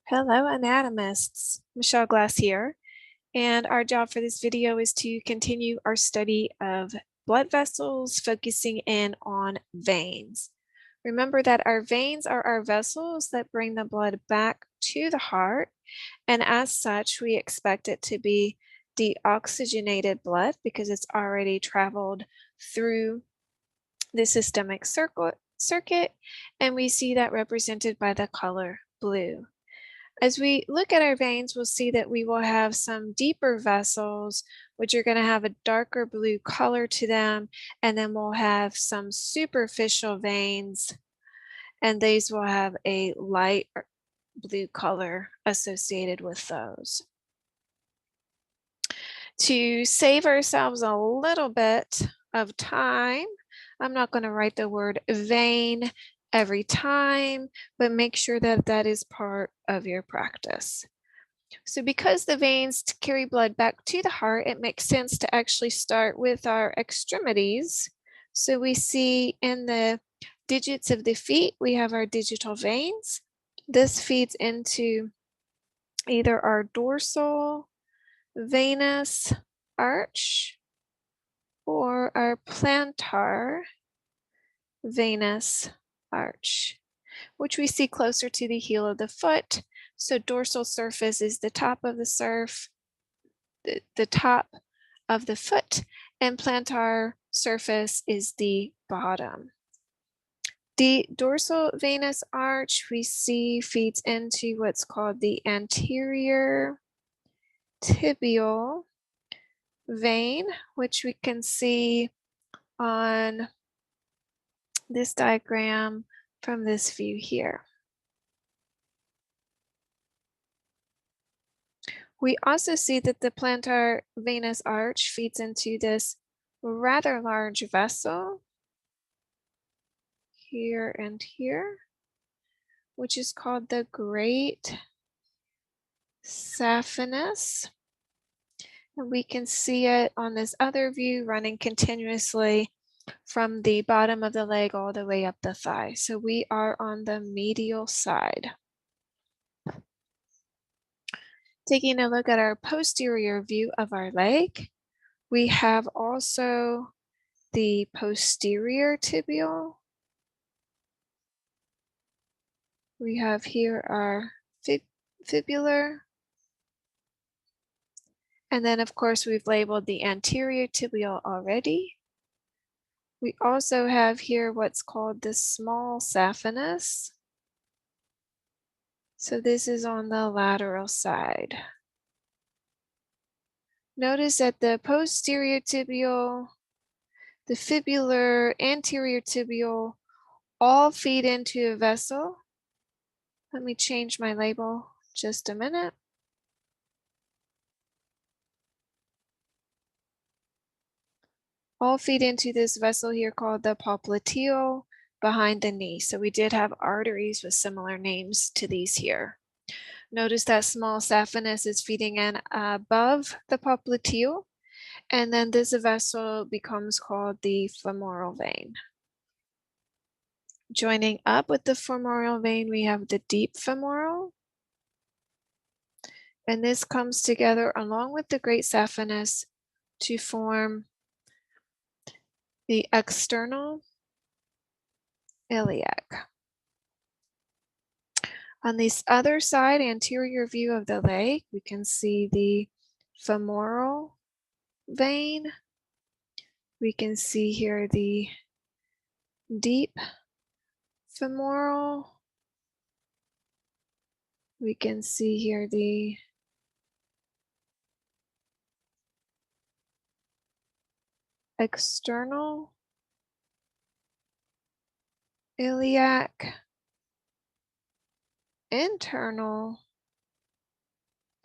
Hello, anatomists. Michele Glass here, and our job for this video is to continue our study of blood vessels, focusing in on veins. Remember that our veins are our vessels that bring the blood back to the heart, and as such, we expect it to be deoxygenated blood because it's already traveled through the systemic circuit, and we see that represented by the color blue. As we look at our veins, we'll see that we will have some deeper vessels, which are going to have a darker blue color to them, and then we'll have some superficial veins, and these will have a light blue color associated with those. To save ourselves a little bit of time, I'm not going to write the word vein every time, but make sure that that is part of your practice. So because the veins carry blood back to the heart, it makes sense to actually start with our extremities. So we see in the digits of the feet, we have our digital veins. This feeds into either our dorsal venous arch or our plantar venous arch, which we see closer to the heel of the foot. So dorsal surface is the top of the top of the foot, and plantar surface is the bottom. The dorsal venous arch we see feeds into what's called the anterior tibial vein, which we can see on this diagram from this view here. We also see that the plantar venous arch feeds into this rather large vessel here and here, which is called the great saphenous. And we can see it on this other view running continuously from the bottom of the leg all the way up the thigh. So we are on the medial side. Taking a look at our posterior view of our leg, we have also the posterior tibial. We have here our fibular. And then, of course, we've labeled the anterior tibial already. We also have here what's called the small saphenous. So this is on the lateral side. Notice that the posterior tibial, the fibular, anterior tibial all feed into a vessel. Let me change my label just a minute. All feed into this vessel here called the popliteal behind the knee. So we did have arteries with similar names to these here. Notice that small saphenous is feeding in above the popliteal, and then this vessel becomes called the femoral vein. Joining up with the femoral vein, we have the deep femoral, and this comes together along with the great saphenous to form the external iliac. On this other side, anterior view of the leg, we can see the femoral vein. We can see here the deep femoral. We can see here the external iliac, internal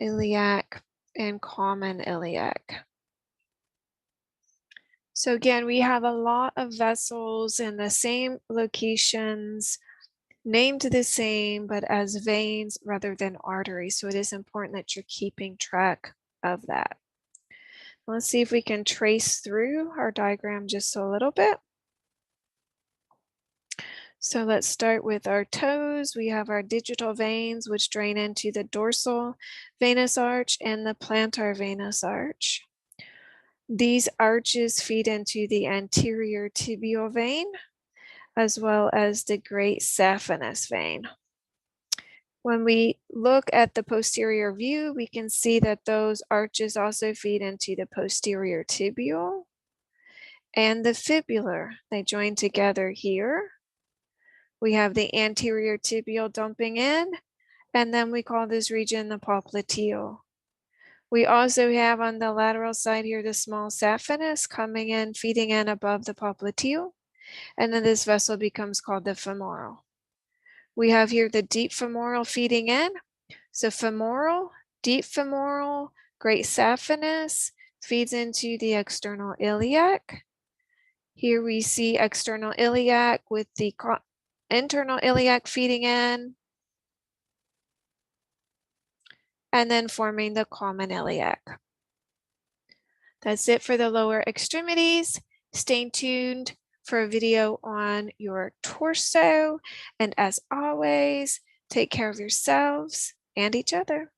iliac, and common iliac. So again, we have a lot of vessels in the same locations, named the same, but as veins rather than arteries. So it is important that you're keeping track of that. Let's see if we can trace through our diagram just a little bit. So let's start with our toes. We have our digital veins, which drain into the dorsal venous arch and the plantar venous arch. These arches feed into the anterior tibial vein, as well as the great saphenous vein. When we look at the posterior view, we can see that those arches also feed into the posterior tibial and the fibular. They join together here. We have the anterior tibial dumping in, and then we call this region the popliteal. We also have on the lateral side here the small saphenous coming in, feeding in above the popliteal, and then this vessel becomes called the femoral. We have here the deep femoral feeding in. So femoral, deep femoral, great saphenous feeds into the external iliac. Here we see external iliac with the internal iliac feeding in, and then forming the common iliac. That's it for the lower extremities. Stay tuned for a video on your torso. And as always, take care of yourselves and each other.